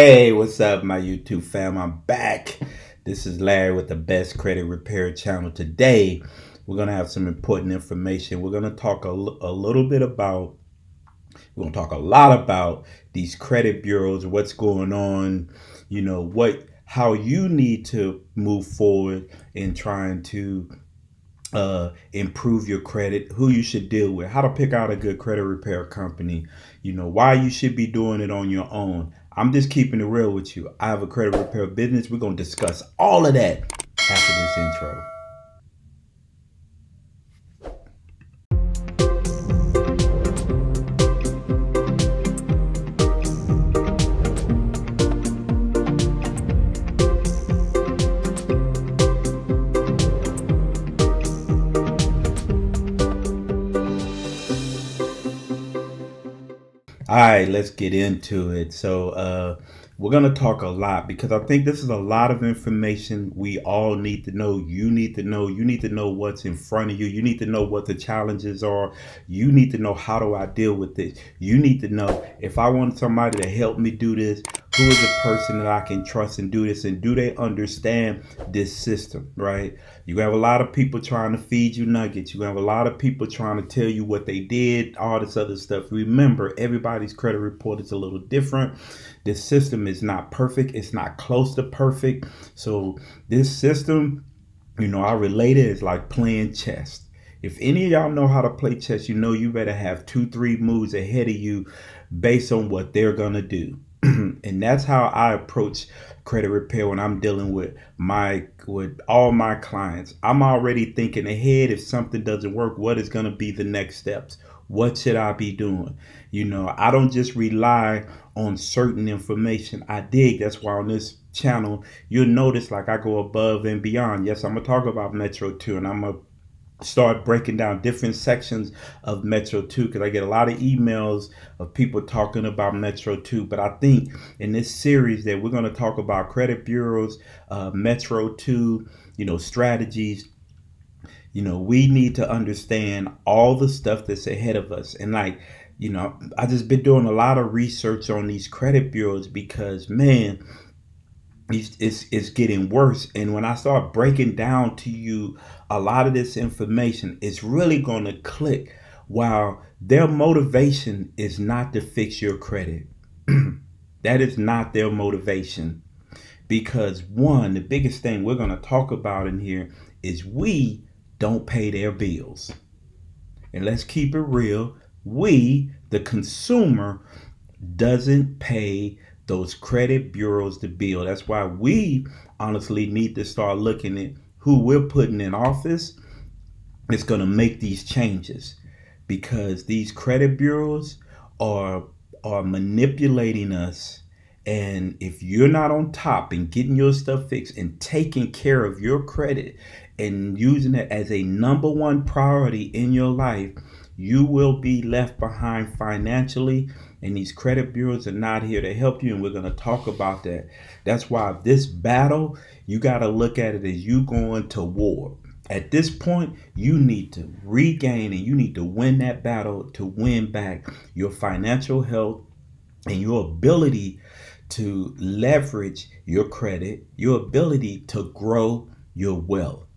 Hey, what's up, my YouTube fam? I'm back. This is Larry with the Best Credit Repair channel. Today, we're going to have some important information. We're going to talk a little bit about, we're going to talk a lot about these credit bureaus, what's going on, how you need to move forward in trying to improve your credit, who you should deal with, how to pick out a good credit repair company, why you should be doing it on your own. I'm just keeping it real with you. I have a credit repair business. We're going to discuss all of that after this intro. All right, let's get into it. So, we're going to talk a lot because I think this is a lot of information we all need to know. You need to know. You need to know what's in front of you. You need to know what the challenges are. You need to know, how do I deal with this? You need to know, if I want somebody to help me do this, who is the person that I can trust and do this, and do they understand this system, right? You have a lot of people trying to feed you nuggets. You have a lot of people trying to tell you what they did, all this other stuff. Remember, everybody's credit report is a little different. This system is not perfect. It's not close to perfect. So this system, I relate it as like playing chess. If any of y'all know how to play chess, you better have 2-3 moves ahead of you based on what they're going to do. And that's how I approach credit repair when I'm dealing with all my clients. I'm already thinking ahead. If something doesn't work, what is going to be the next steps? What should I be doing? I don't just rely on certain information. I dig. That's why on this channel, you'll notice like I go above and beyond. Yes, I'm going to talk about Metro 2, and I'm going to start breaking down different sections of Metro 2, because I get a lot of emails of people talking about Metro 2. But I think in this series that we're going to talk about credit bureaus, Metro 2, strategies. We need to understand all the stuff that's ahead of us. And I just been doing a lot of research on these credit bureaus because, man, it's getting worse. And when I start breaking down to you a lot of this information, it's really going to click. While their motivation is not to fix your credit, that is not their motivation. Because one, the biggest thing we're going to talk about in here is we don't pay their bills. And let's keep it real. We, the consumer, doesn't pay those credit bureaus the bill. That's why we honestly need to start looking at who we're putting in office. It's going to make these changes, because these credit bureaus are manipulating us. And if you're not on top and getting your stuff fixed and taking care of your credit and using it as a number one priority in your life, you will be left behind financially. And these credit bureaus are not here to help you. And we're going to talk about that. That's why this battle, you got to look at it as you going to war. At this point, you need to regain and you need to win that battle to win back your financial health and your ability to leverage your credit, your ability to grow your wealth.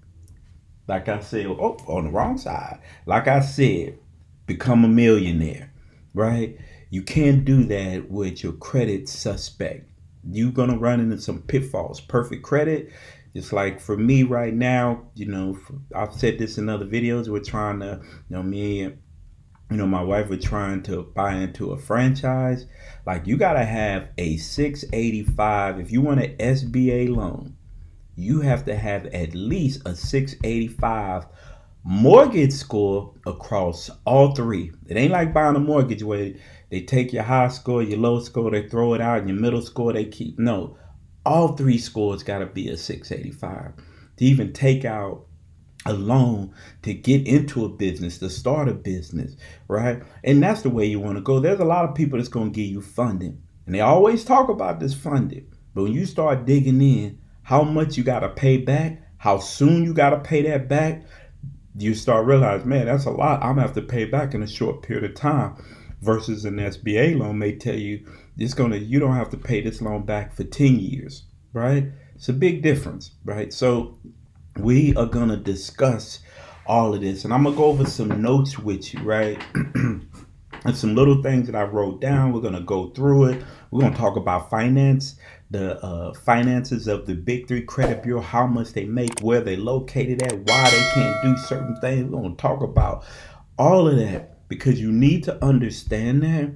Like I said, on the wrong side. Like I said, become a millionaire, right? You can't do that with your credit suspect. You're going to run into some pitfalls. Perfect credit, just like for me right now, I've said this in other videos, we're trying to, me and my wife were trying to buy into a franchise. Like, you got to have a 685. If you want an SBA loan, you have to have at least a 685 mortgage score across all three. It ain't like buying a mortgage where they take your high score, your low score, they throw it out, and your middle score they keep. No, all three scores got to be a 685 to even take out a loan to get into a business, to start a business, right? And that's the way you want to go. There's a lot of people that's going to give you funding, and they always talk about this funding. But when you start digging in, how much you got to pay back, how soon you got to pay that back, you start realizing, man, that's a lot I'm going to have to pay back in a short period of time. Versus an SBA loan may tell you, You don't have to pay this loan back for 10 years, right? It's a big difference, right? So we are going to discuss all of this, and I'm going to go over some notes with you, right? And some little things that I wrote down. We're going to go through it. We're going to talk about finance, the finances of the big three credit bureau, how much they make, where they located at, why they can't do certain things. We're going to talk about all of that because you need to understand that.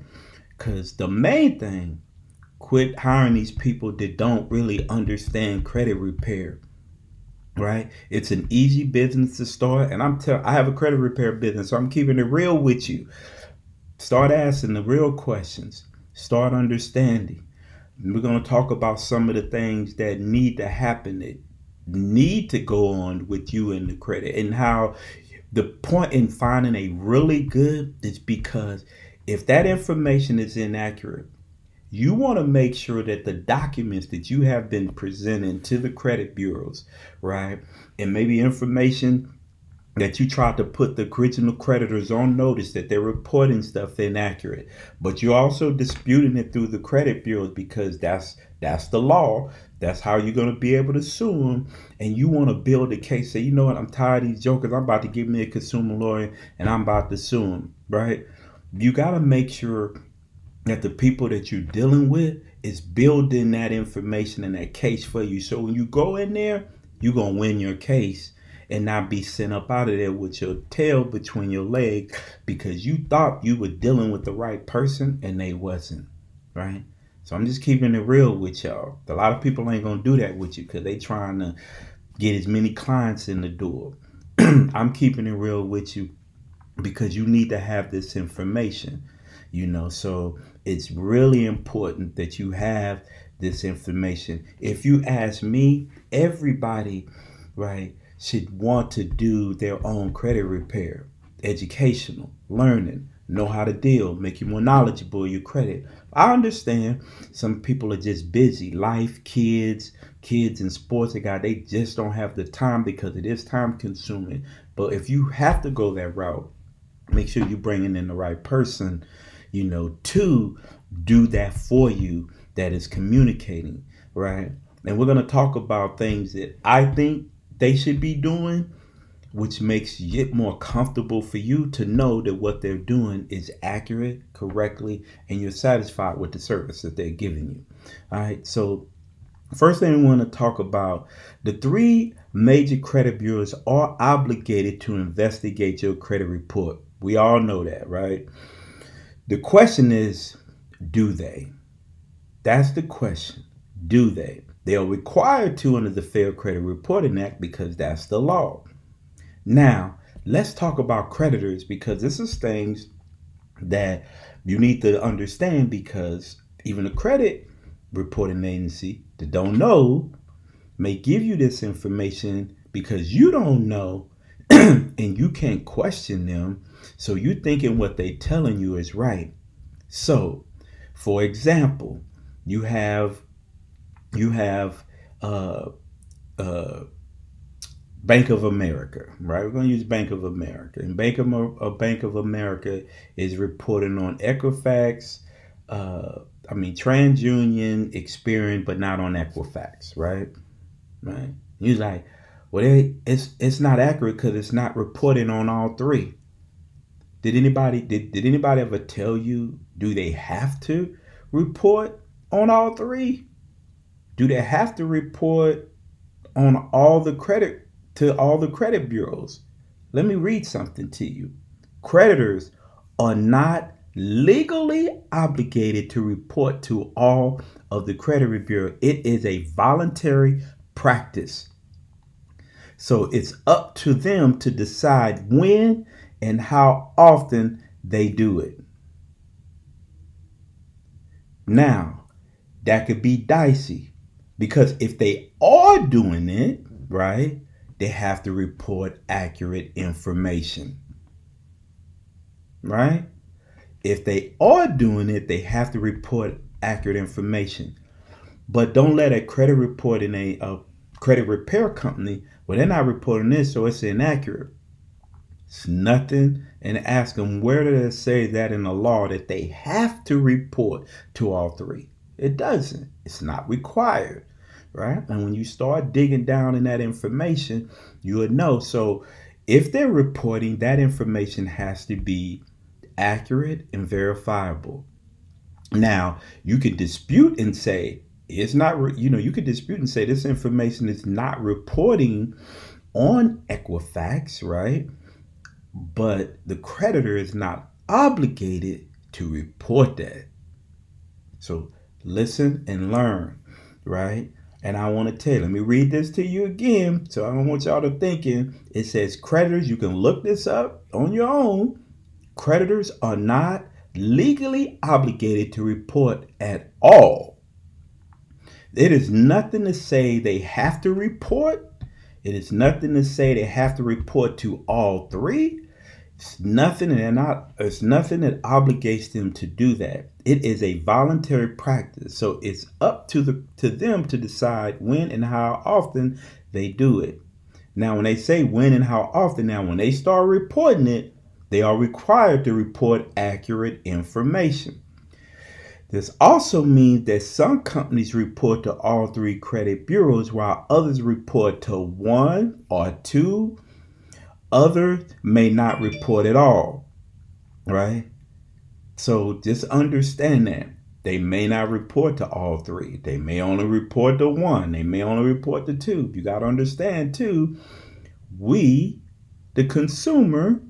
Because the main thing, quit hiring these people that don't really understand credit repair. Right? It's an easy business to start, and I have a credit repair business, so I'm keeping it real with you. Start asking the real questions. Start understanding. We're going to talk about some of the things that need to happen, that need to go on with you in the credit, and how the point in finding a really good is because if that information is inaccurate, you want to make sure that the documents that you have been presenting to the credit bureaus, right, and maybe information that you tried to put the original creditors on notice that they're reporting stuff inaccurate, but you're also disputing it through the credit bureaus because that's the law. That's how you're going to be able to sue them. And you want to build a case. Say, you know what? I'm tired of these jokers. I'm about to give me a consumer lawyer and I'm about to sue them, right? You got to make sure that the people that you're dealing with is building that information and that case for you. So when you go in there, you're going to win your case and not be sent up out of there with your tail between your legs because you thought you were dealing with the right person and they wasn't, right? So I'm just keeping it real with y'all. A lot of people ain't going to do that with you because they trying to get as many clients in the door. I'm keeping it real with you because you need to have this information, so it's really important that you have this information. If you ask me, everybody, right, should want to do their own credit repair, educational, learning, know how to deal, make you more knowledgeable of your credit. I understand some people are just busy, life, kids and sports, they just don't have the time because it is time consuming. But if you have to go that route, make sure you're bringing in the right person, to do that for you, that is communicating, right? And we're going to talk about things that I think they should be doing, which makes it more comfortable for you to know that what they're doing is accurate, correctly, and you're satisfied with the service that they're giving you. All right. So first thing we want to talk about, the three major credit bureaus are obligated to investigate your credit report. We all know that, right? The question is, do they? That's the question. Do they? They are required to under the Fair Credit Reporting Act because that's the law. Now, let's talk about creditors because this is things that you need to understand because even a credit reporting agency that don't know may give you this information because you don't know and you can't question them. So you're thinking what they're telling you is right. So, for example, you have Bank of America, right? We're going to use Bank of America, and Bank of America is reporting on Equifax, Transunion, Experian, but not on Equifax, right? Right? You're like, well, it's not accurate because it's not reporting on all three. Did anybody ever tell you, do they have to report on all three? Do they have to report on all the credit to all the credit bureaus? Let me read something to you. Creditors are not legally obligated to report to all of the credit bureau. It is a voluntary practice. So it's up to them to decide when and how often they do it. Now, that could be dicey because if they are doing it, right, they have to report accurate information, right? If they are doing it, they have to report accurate information. But don't let a credit report in a credit repair company, well, they're not reporting this, so it's inaccurate. It's nothing. And ask them, where did it say that in the law that they have to report to all three? It doesn't. It's not required, right? And when you start digging down in that information, you would know. So if they're reporting, that information has to be accurate and verifiable. Now, you could dispute and say it's not, you could dispute and say this information is not reporting on Equifax, right? But the creditor is not obligated to report that. So listen and learn, right? And I want to tell you, let me read this to you again. So I don't want y'all to thinking. It says creditors, you can look this up on your own. Creditors are not legally obligated to report at all. It is nothing to say they have to report. It is nothing to say they have to report to all three. It's nothing, it's nothing that obligates them to do that. It is a voluntary practice. So it's up to them to decide when and how often they do it. Now, when they say when and how often, now when they start reporting it, they are required to report accurate information. This also means that some companies report to all three credit bureaus while others report to one or two. Others may not report at all, right? So just understand that. They may not report to all three. They may only report to one. They may only report to two. You got to understand too, we, the consumer,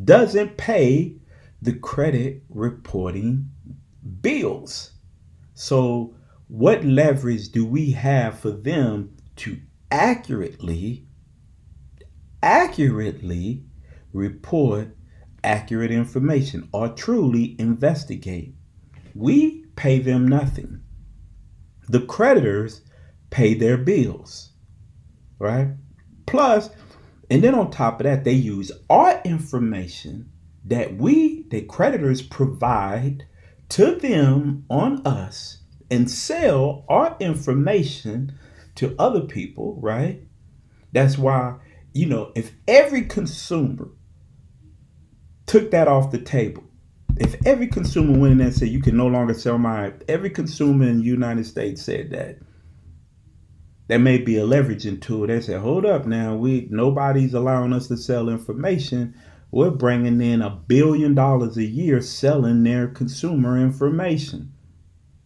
doesn't pay the credit reporting bills. So what leverage do we have for them to accurately report accurate information or truly investigate? We pay them nothing. The creditors pay their bills, right? Plus, and then on top of that, they use our information that the creditors provide to them on us and sell our information to other people, right? That's why, if every consumer took that off the table, if every consumer went in there and said, you can no longer sell every consumer in the United States said that, there may be a leveraging tool. They say, hold up now, nobody's allowing us to sell information. We're bringing in $1 billion a year selling their consumer information.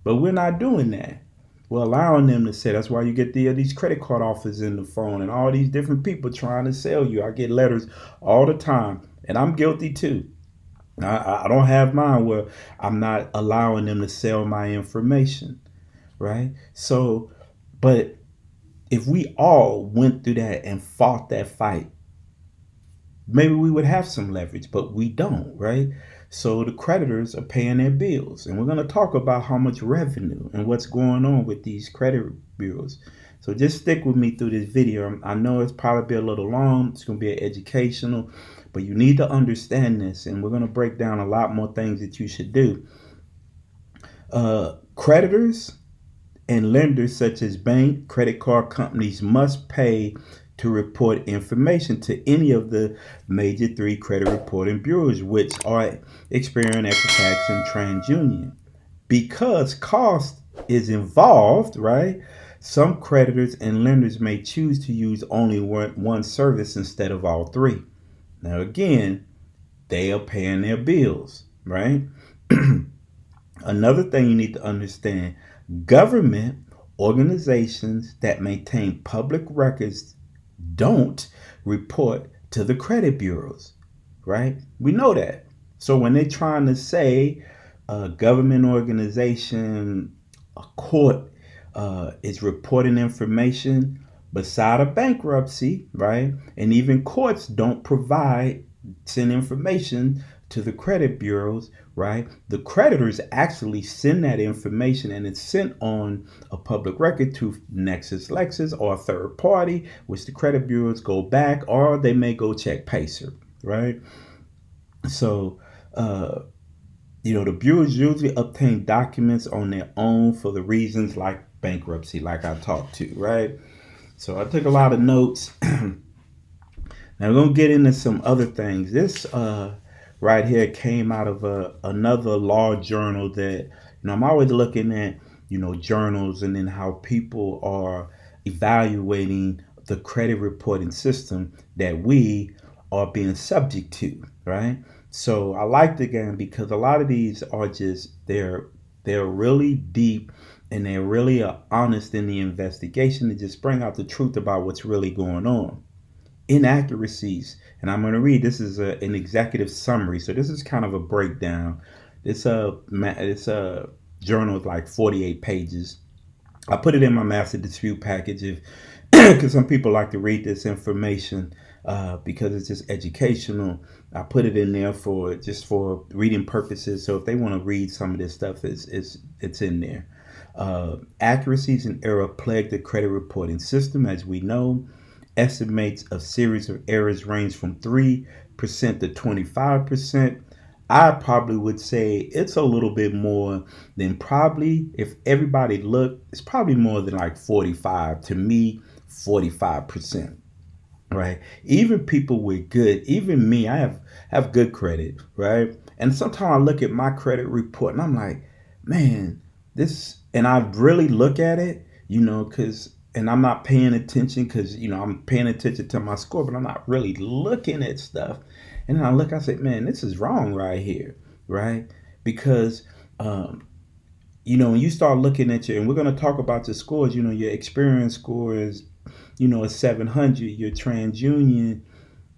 But we're not doing that. We're allowing them to say, that's why you get these credit card offers in the phone and all these different people trying to sell you. I get letters all the time, and I'm guilty too. I don't have mine where I'm not allowing them to sell my information, right? So, but if we all went through that and fought that fight, maybe we would have some leverage, but we don't, right? So the creditors are paying their bills. And we're going to talk about how much revenue and what's going on with these credit bureaus. So just stick with me through this video. I know it's probably be a little long. It's going to be educational, but you need to understand this. And we're going to break down a lot more things that you should do. Creditors and lenders such as bank, credit card companies must pay to report information to any of the major three credit reporting bureaus, which are Experian, Equifax, and Transunion. Because cost is involved, right? Some creditors and lenders may choose to use only one service instead of all three. Now, again, they are paying their bills, right? Another thing you need to understand, government organizations that maintain public records don't report to the credit bureaus, right? We know that. So when they're trying to say a government organization, a court is reporting information beside a bankruptcy, right? And even courts don't send information to the credit bureaus, right? The creditors actually send that information and it's sent on a public record to LexisNexis or a third party, which the credit bureaus go back or they may go check Pacer, right? So, the bureaus usually obtain documents on their own for the reasons like bankruptcy, like I talked to, right? So I took a lot of notes. Now we're gonna get into some other things. This right here came out of another law journal that I'm always looking at journals and then how people are evaluating the credit reporting system that we are being subject to, right? So I like the game because a lot of these are just they're really deep and they're really honest in the investigation to just bring out the truth about what's really going on. Inaccuracies, and I'm going to read. This is an executive summary, so this is kind of a breakdown. This journal is like 48 pages. I put it in my master dispute package if because some people like to read this information because it's just educational. I put it in there for just for reading purposes. So if they want to read some of this stuff, it's in there. Accuracies and error plague the credit reporting system, as we know. Estimates of series of errors range from 3% to 25%. I probably would say it's a little bit more than probably, if everybody looked, it's probably more than like 45 to me, 45%. Right? Even people with good, even me, I have good credit, right? And sometimes I look at my credit report and I'm like, man, this, and I really look at it, because, and I'm not paying attention because, I'm paying attention to my score, but I'm not really looking at stuff. And then I say, man, this is wrong right here, right? Because, when you start looking at your, and we're going to talk about the scores, your Experian score is, a 700, your TransUnion,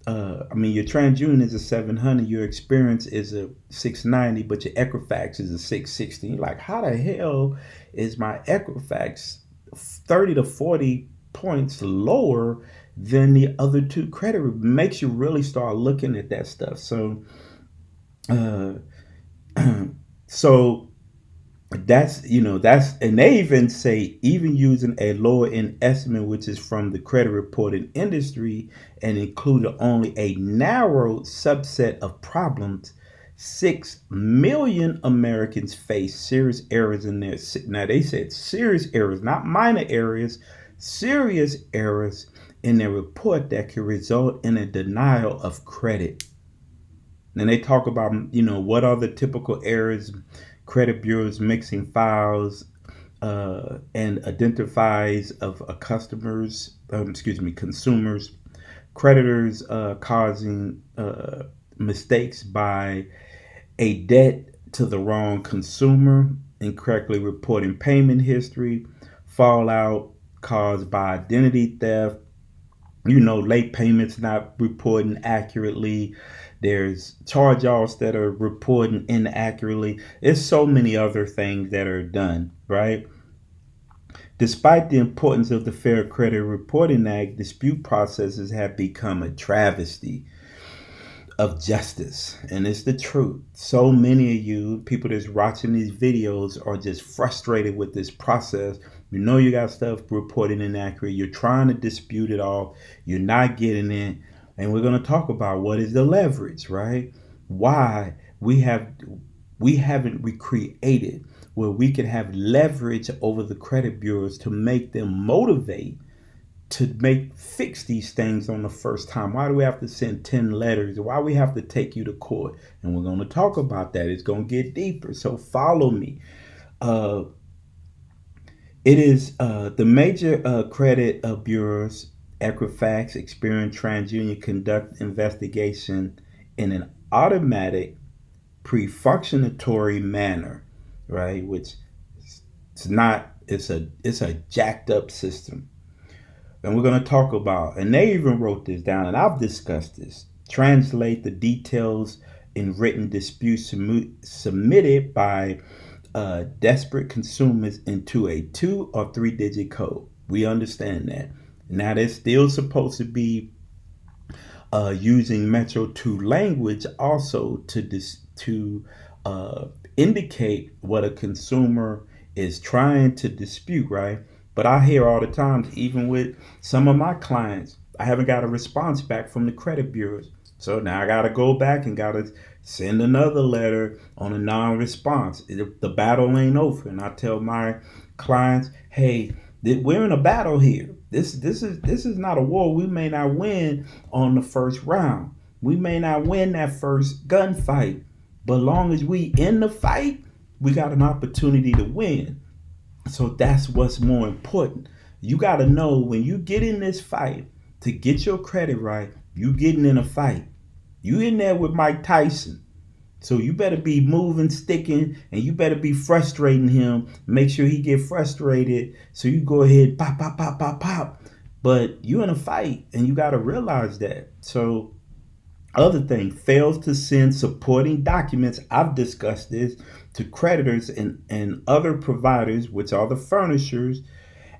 your TransUnion is a 700, your Experience is a 690, but your Equifax is a 660. You're like, how the hell is my Equifax 30 to 40 points lower than the other two credit? Makes you really start looking at that stuff. So, so that's and they even say even using a lower end estimate, which is from the credit reporting industry and included only a narrow subset of problems, 6 million Americans face serious errors in their, now they said serious errors, not minor errors, serious errors in their report that could result in a denial of credit. And they talk about, what are the typical errors? Credit bureaus mixing files and identifies of customers, consumers, creditors causing mistakes by a debt to the wrong consumer, incorrectly reporting payment history, fallout caused by identity theft, late payments not reporting accurately. There's charge-offs that are reporting inaccurately. There's so many other things that are done, right? Despite the importance of the Fair Credit Reporting Act, dispute processes have become a travesty of justice. And it's the truth. So many of you, people that's watching these videos, are just frustrated with this process. You got stuff reporting inaccurate. You're trying to dispute it all. You're not getting it. And we're going to talk about what is the leverage, right? Why we haven't recreated where we can have leverage over the credit bureaus to make them motivate to fix these things on the first time. Why do we have to send 10 letters? Why do we have to take you to court? And we're going to talk about that. It's going to get deeper. So follow me. It is the major credit bureaus, Equifax, Experian, Transunion, conduct investigation in an automatic, pre-functionatory manner, right? Which it's not. It's a jacked up system. And we're going to talk about, and they even wrote this down, and I've discussed this. Translate the details in written disputes submitted by desperate consumers into a 2 or 3 digit code. We understand that. Now they're still supposed to be using Metro 2 language also to indicate what a consumer is trying to dispute, right? But I hear all the time, even with some of my clients, I haven't got a response back from the credit bureaus. So now I got to go back and got to send another letter on a non-response. The battle ain't over. And I tell my clients, hey, We're in a battle here. This is not a war. We may not win on the first round. We may not win that first gunfight, but long as we in the fight, we got an opportunity to win. So that's what's more important. You got to know when you get in this fight to get your credit right, you getting in a fight. You in there with Mike Tyson. So you better be moving, sticking, and you better be frustrating him. Make sure he get frustrated. So you go ahead, pop, pop, pop, pop, pop. But you in a fight, and you got to realize that. So other thing, fails to send supporting documents. I've discussed this to creditors and other providers, which are the furnishers,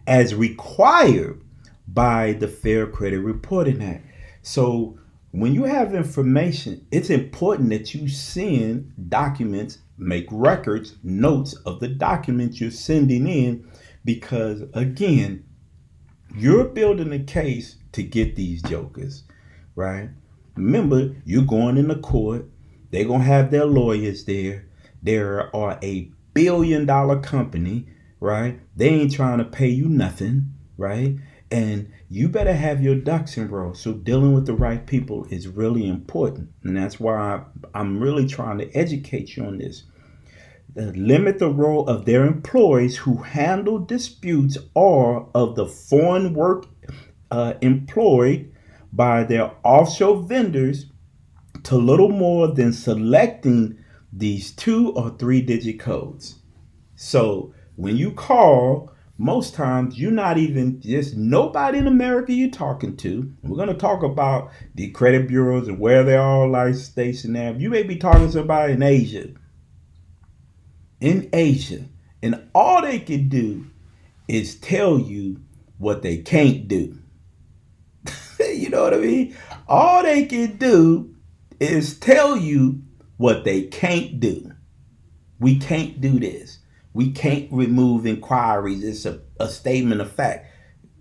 as required by the Fair Credit Reporting Act. So when you have information, it's important that you send documents, make records, notes of the documents you're sending in, because again, you're building a case to get these jokers, right? Remember, you're going into court. They're going to have their lawyers there. There are $1 billion company, right? They ain't trying to pay you nothing, right? And you better have your ducks in a row. So dealing with the right people is really important. And that's why I'm really trying to educate you on this. Limit the role of their employees who handle disputes or of the foreign work employed by their offshore vendors to little more than selecting these 2 or 3 digit codes. So when you call, most times you're not even just nobody in America you're talking to. We're going to talk about the credit bureaus and where they're all like stationed at. You may be talking to somebody in Asia. And all they can do is tell you what they can't do. You know what I mean? All they can do is tell you what they can't do. We can't do this. We can't remove inquiries. It's a statement of fact.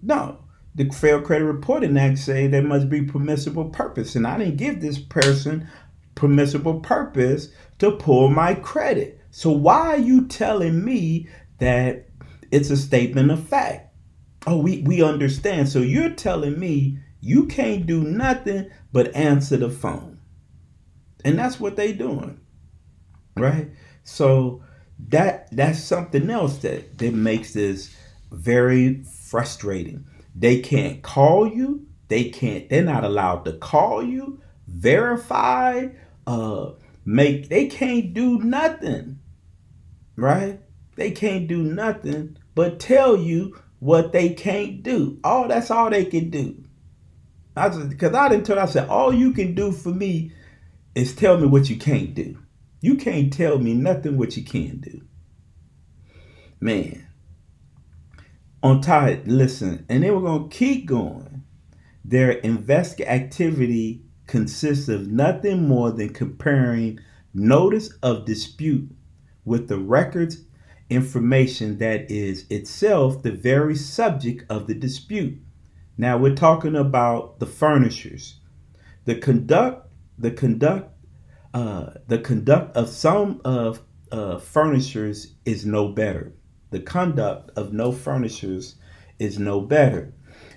No, the Fair Credit Reporting Act say there must be permissible purpose. And I didn't give this person permissible purpose to pull my credit. So why are you telling me that it's a statement of fact? Oh, we understand. So you're telling me you can't do nothing but answer the phone. And that's what they doing. Right? So that's something else that makes this very frustrating. They can't call you. They're not allowed to call you, verify, they can't do nothing. Right? They can't do nothing but tell you what they can't do. Oh, that's all they can do. Because I said, all you can do for me is tell me what you can't do. You can't tell me nothing what you can do. Man. Listen, and then we're going to keep going. Their investigation activity consists of nothing more than comparing notice of dispute with the records information that is itself the very subject of the dispute. Now we're talking about the furnishers. The conduct of some of furnishers is no better. The conduct of no furnishers is no better.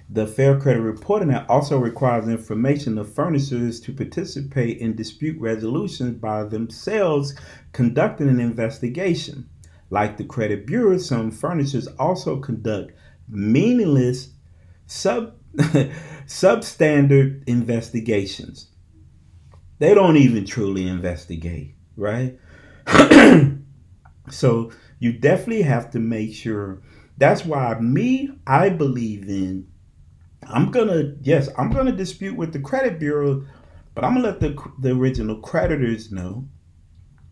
The Fair Credit Reporting Act also requires information of furnishers to participate in dispute resolutions by themselves conducting an investigation. Like the credit bureau, some furnishers also conduct meaningless substandard investigations. They don't even truly investigate, right? So you definitely have to make sure. That's why I believe in, I'm gonna dispute with the credit bureau, but I'm gonna let the original creditors know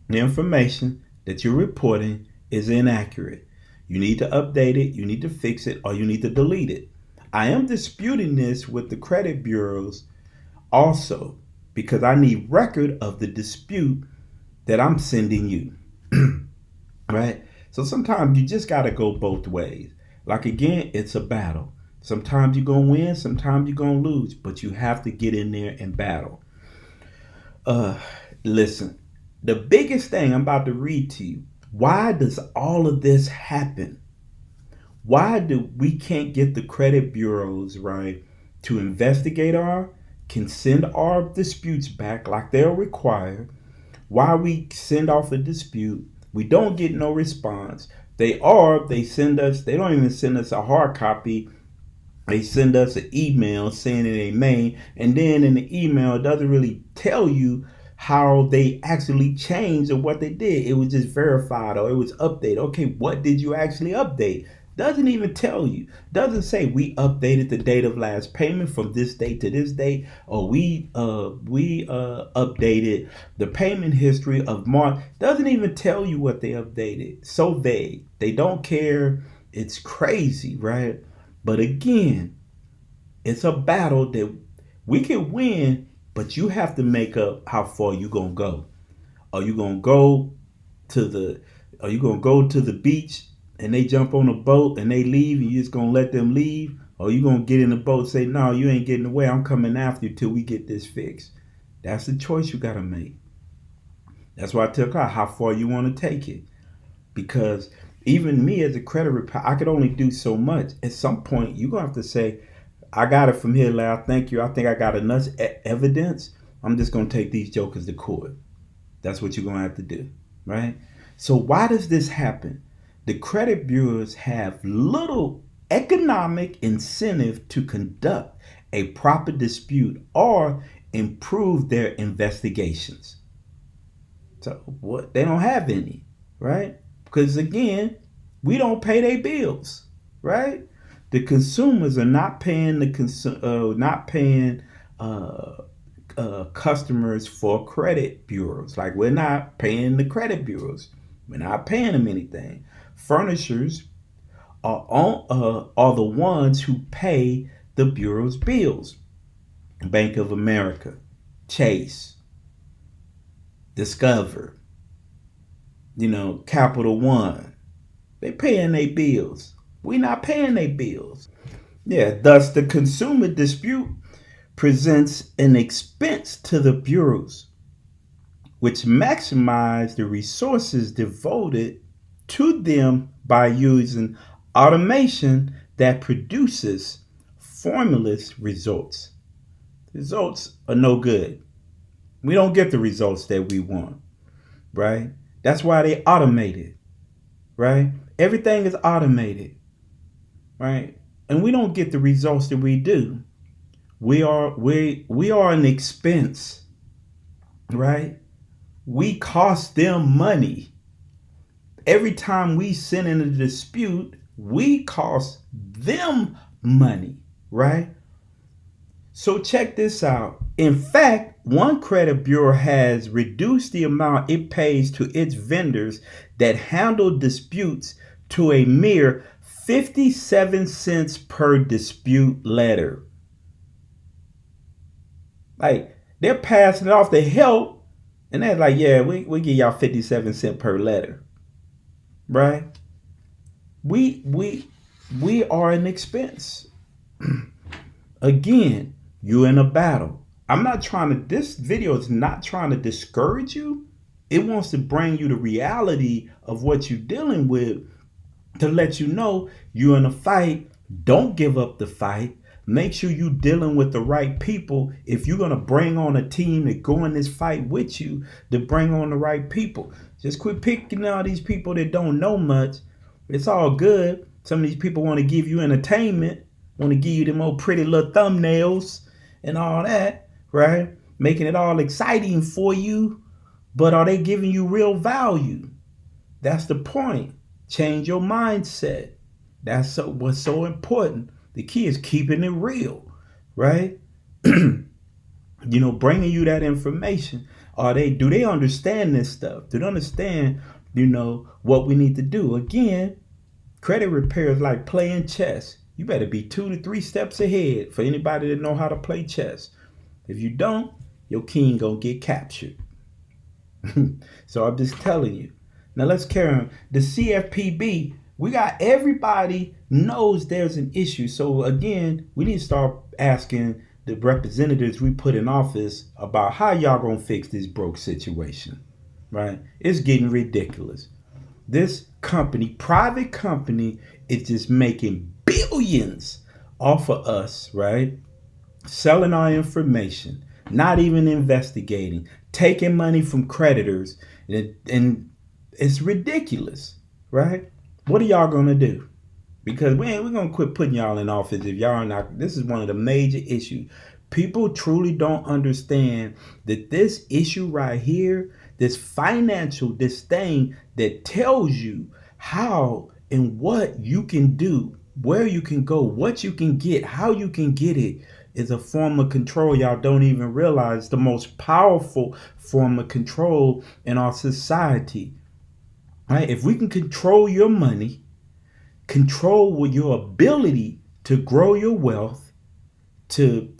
the information that you're reporting is inaccurate. You need to update it, you need to fix it, or you need to delete it. I am disputing this with the credit bureaus also because I need record of the dispute that I'm sending you. Right? So sometimes you just got to go both ways. Like again, it's a battle. Sometimes you're going to win, sometimes you're going to lose, but you have to get in there and battle. Listen, the biggest thing I'm about to read to you, why does all of this happen? Why do we can't get the credit bureaus, right, to investigate can send our disputes back like they're required? Why we send off a dispute, we don't get no response. They don't even send us a hard copy. They send us an email saying that they may, and then in the email it doesn't really tell you how they actually changed or what they did. It was just verified or it was updated. Okay, what did you actually update? Doesn't even tell you. Doesn't say we updated the date of last payment from this date to this date, or we updated the payment history of March. Doesn't even tell you what they updated. So vague. They don't care. It's crazy, right? But again, it's a battle that we can win, but you have to make up how far you gonna go. Are you gonna go to the beach and they jump on a boat and they leave and you just gonna let them leave? Or you gonna get in the boat and say, no, you ain't getting away, I'm coming after you till we get this fixed? That's the choice you gotta make. That's why I tell God how far you want to take it. Because even me as a credit repair, I could only do so much. At some point, you're going to have to say, I got it from here, Lau. Thank you. I think I got enough evidence. I'm just going to take these jokers to court. That's what you're going to have to do, right? So why does this happen? The credit bureaus have little economic incentive to conduct a proper dispute or improve their investigations. So what? They don't have any, right? Because again, we don't pay their bills, right? The consumers are not paying customers for credit bureaus. Like we're not paying the credit bureaus. We're not paying them anything. Furnishers are the ones who pay the bureau's bills. Bank of America, Chase, Discover, Capital One. They paying their bills. We not paying their bills. Yeah, thus the consumer dispute presents an expense to the bureaus, which maximize the resources devoted to them by using automation that produces formless results. Results are no good. We don't get the results that we want, right? That's why they automated, right? Everything is automated, right? And we don't get the results that we do. We are an expense, right? We cost them money. Every time we send in a dispute, we cost them money, right? So check this out. In fact, one credit bureau has reduced the amount it pays to its vendors that handle disputes to a mere 57 cents per dispute letter. Like, they're passing it off to help, and they're like, yeah, we give y'all 57 cents per letter. Right? We are an expense. Again, you're in a battle. This video is not trying to discourage you. It wants to bring you the reality of what you're dealing with, to let you know you're in a fight. Don't give up the fight. Make sure you're dealing with the right people. If you're going to bring on a team to go in this fight with you, to bring on the right people. Just quit picking out these people that don't know much. It's all good. Some of these people want to give you entertainment, want to give you them old pretty little thumbnails and all that, right? Making it all exciting for you. But are they giving you real value? That's the point. Change your mindset. That's what's so important. The key is keeping it real, right? Bringing you that information. Do they understand this stuff? Do they understand, what we need to do? Again, credit repair is like playing chess. You better be 2 to 3 steps ahead for anybody that know how to play chess. If you don't, your king gonna get captured. So I'm just telling you. Now let's carry on. The Cfpb, we got everybody knows there's an issue. So again, we need to start asking the representatives we put in office about how y'all gonna fix this broke situation, right? It's getting ridiculous. This company, private company, is just making billions off of us, right? Selling our information, not even investigating, taking money from creditors, and it's ridiculous, right? What are y'all gonna do? Because we're gonna quit putting y'all in office if y'all are not. This is one of the major issues. People truly don't understand that this issue right here, this financial, this thing that tells you how and what you can do, where you can go, what you can get, how you can get it, is a form of control y'all don't even realize. The most powerful form of control in our society, right? If we can control your money, control your ability to grow your wealth, to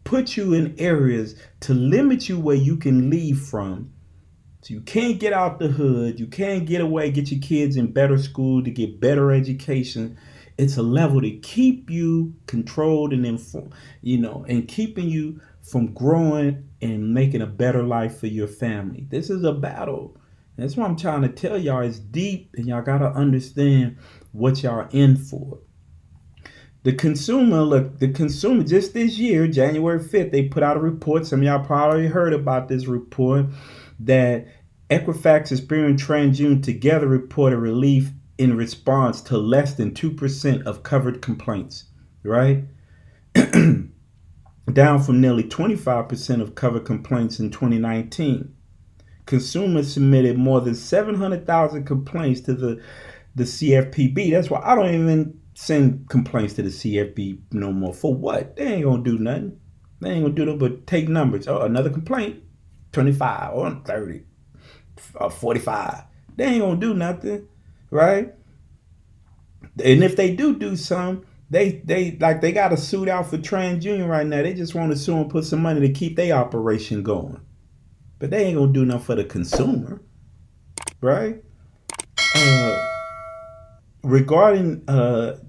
put you in areas, to limit you where you can leave from. So you can't get out the hood, you can't get away, get your kids in better school to get better education. It's a level to keep you controlled and informed, and keeping you from growing and making a better life for your family. This is a battle. That's what I'm trying to tell y'all. It's deep, and y'all gotta understand what y'all in for. The consumer just this year, January 5th, they put out a report. Some of y'all probably heard about this report, that Equifax, Experian, Transunion together reported relief in response to less than 2% of covered complaints, right? Down from nearly 25% of covered complaints in 2019. Consumers submitted more than 700,000 complaints to the Cfpb. That's why I don't even send complaints to the CFPB no more. For what? They ain't gonna do nothing. They ain't gonna do nothing but take numbers. Oh, another complaint, 25 or 30 or 45. They ain't gonna do nothing, right? And if they do something, they got a suit out for Transunion right now. They just want to sue and put some money to keep their operation going. But they ain't gonna do nothing for the consumer, right?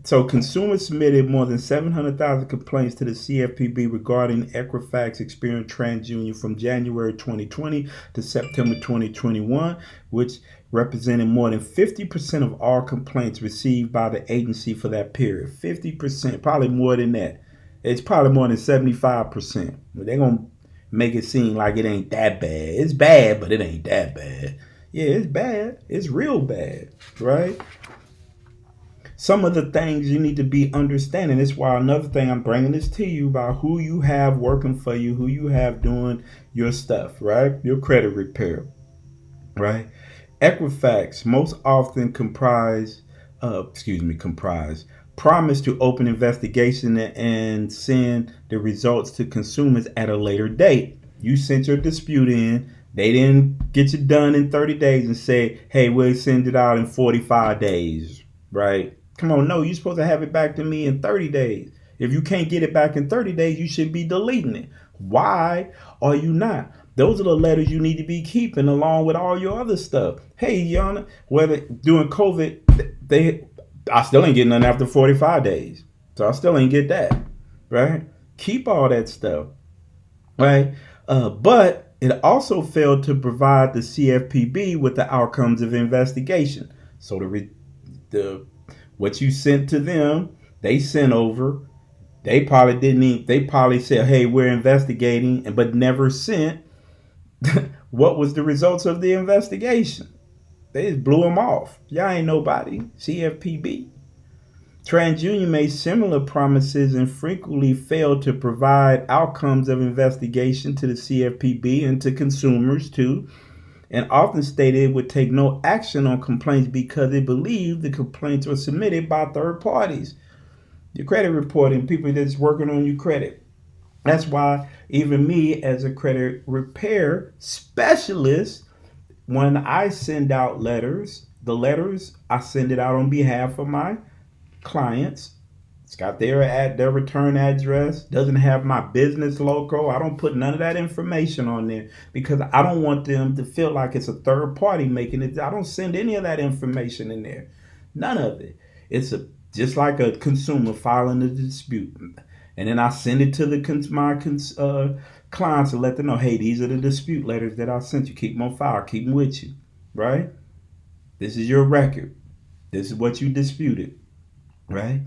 So consumers submitted more than 700,000 complaints to the CFPB regarding Equifax, Experian, TransUnion from January 2020 to September 2021, which represented more than 50% of all complaints received by the agency for that period. 50%, probably more than that. It's probably more than 75%. They're going to make it seem like it ain't that bad. It's bad, but it ain't that bad. Yeah, it's bad. It's real bad, right? Some of the things you need to be understanding. That's why another thing I'm bringing this to you about who you have working for you, who you have doing your stuff, right? Your credit repair, right? Equifax most often promise to open investigation and send the results to consumers at a later date. You sent your dispute in. They didn't get you done in 30 days and say, hey, we'll send it out in 45 days, right? Come on, no, you're supposed to have it back to me in 30 days. If you can't get it back in 30 days, you should be deleting it. Why are you not? Those are the letters you need to be keeping along with all your other stuff. Hey, Yana, whether during COVID, I still ain't getting none after 45 days. So I still ain't get that, right? Keep all that stuff, right? But it also failed to provide the CFPB with the outcomes of investigation. So what you sent to them, they sent over. They probably said, hey, we're investigating, but never sent what was the results of the investigation. They just blew them off. Y'all ain't nobody. CFPB. TransUnion made similar promises and frequently failed to provide outcomes of investigation to the CFPB and to consumers too, and often stated it would take no action on complaints because it believed the complaints were submitted by third parties. Your credit reporting, people that's working on your credit. That's why even me as a credit repair specialist, when I send out letters, I send it out on behalf of my clients. It's got their return address, doesn't have my business logo. I don't put none of that information on there because I don't want them to feel like it's a third party making it. I don't send any of that information in there. None of it. It's just like a consumer filing a dispute. And then I send it to my clients and let them know, hey, these are the dispute letters that I sent you. Keep them on file. Keep them with you, right? This is your record. This is what you disputed. right?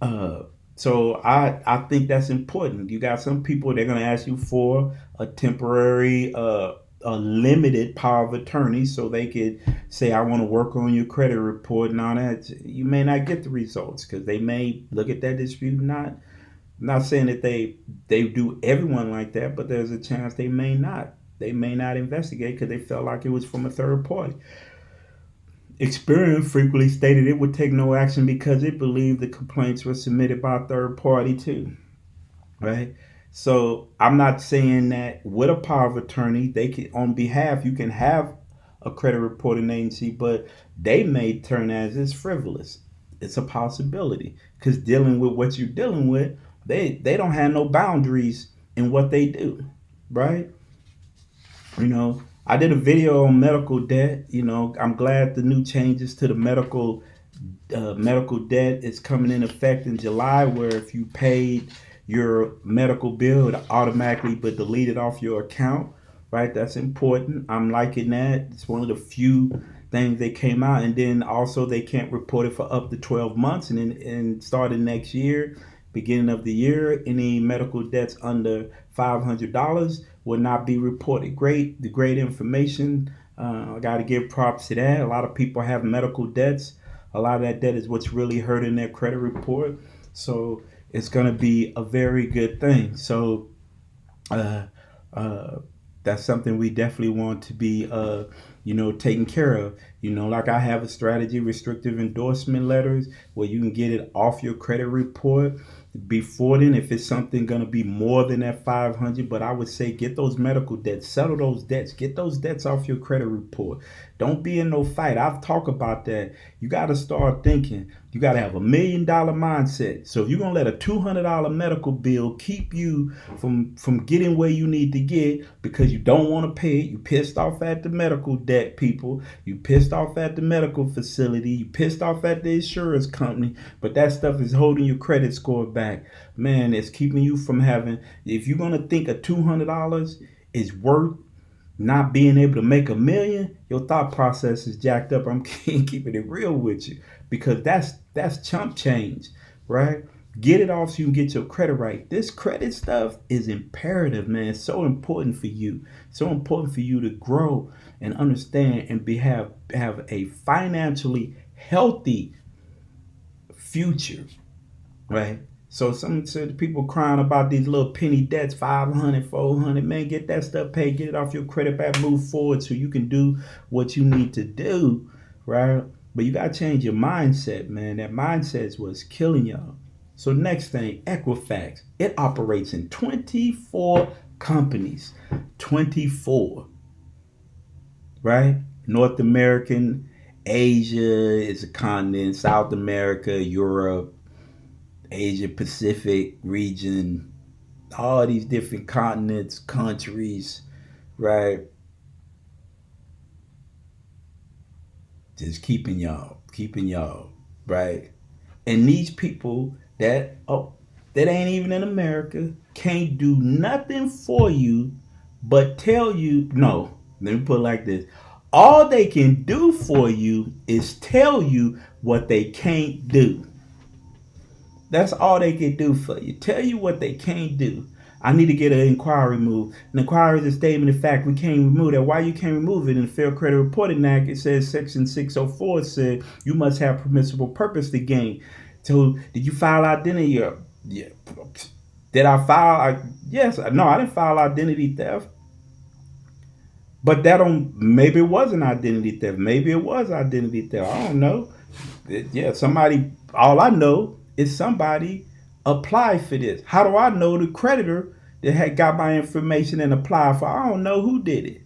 Uh, so I think that's important. You got some people, they're gonna ask you for a temporary a limited power of attorney so they could say, I want to work on your credit report and all that. You may not get the results because they may look at that dispute. Not saying that they do everyone like that, but there's a chance they may not. They may not investigate because they felt like it was from a third party. Experian frequently stated it would take no action because it believed the complaints were submitted by a third party too, right? So I'm not saying that with a power of attorney, they can on behalf you can have a credit reporting agency, but they may turn as it's frivolous. It's a possibility because dealing with what you're dealing with, they don't have no boundaries in what they do, right? I did a video on medical debt. I'm glad the new changes to the medical debt is coming in effect in July, where if you paid your medical bill, it automatically but deleted off your account. Right, that's important. I'm liking that. It's one of the few things they came out, and then also they can't report it for up to 12 months, and then and starting next year, beginning of the year, any medical debts under $500 will not be reported. Great, the great information. I got to give props to that. A lot of people have medical debts. A lot of that debt is what's really hurting their credit report. So it's going to be a very good thing. So uh, uh, that's something we definitely want to be, taken care of. Like I have a strategy, restrictive endorsement letters, where you can get it off your credit report before then if it's something going to be more than that 500. But I would say get those medical debts, settle those debts, get those debts off your credit report. Don't be in no fight. I've talked about that. You got to start thinking. You got to have $1 million mindset. So if you're going to let a $200 medical bill keep you from getting where you need to get because you don't want to pay it, you pissed off at the medical debt people, you pissed off at the medical facility, you pissed off at the insurance company, but that stuff is holding your credit score back. Man, it's keeping you from having, if you're going to think a $200 is worth not being able to make $1 million, your thought process is jacked up. I'm keeping it real with you because that's chump change, right? Get it off so you can get your credit right. This credit stuff is imperative, man. It's so important for you. So important for you to grow and understand and have a financially healthy future, right? So some said people crying about these little penny debts, 500, 400. Man, get that stuff paid, get it off your credit back, move forward so you can do what you need to do, right? But you got to change your mindset, man. That mindset is what's killing y'all. So next thing, Equifax. It operates in 24 companies. 24, right? North American, Asia is a continent, South America, Europe, Asia Pacific region, all these different continents, countries, right? Just keeping y'all, right? And these people that ain't even in America can't do nothing for you but tell you no. Let me put it like this. All they can do for you is tell you what they can't do. That's all they can do for you. Tell you what they can't do. I need to get an inquiry removed. An inquiry is a statement of fact. We can't remove that. Why you can't remove it? In the Fair Credit Reporting Act, it says Section 604 said you must have permissible purpose to gain. So did you file identity? Yeah. Did I file? Yes. No, I didn't file identity theft. But that don't. Maybe it wasn't identity theft. Maybe it was identity theft. I don't know. Yeah, somebody. All I know is somebody applied for this. How do I know the creditor that had got my information and applied for? I don't know who did it,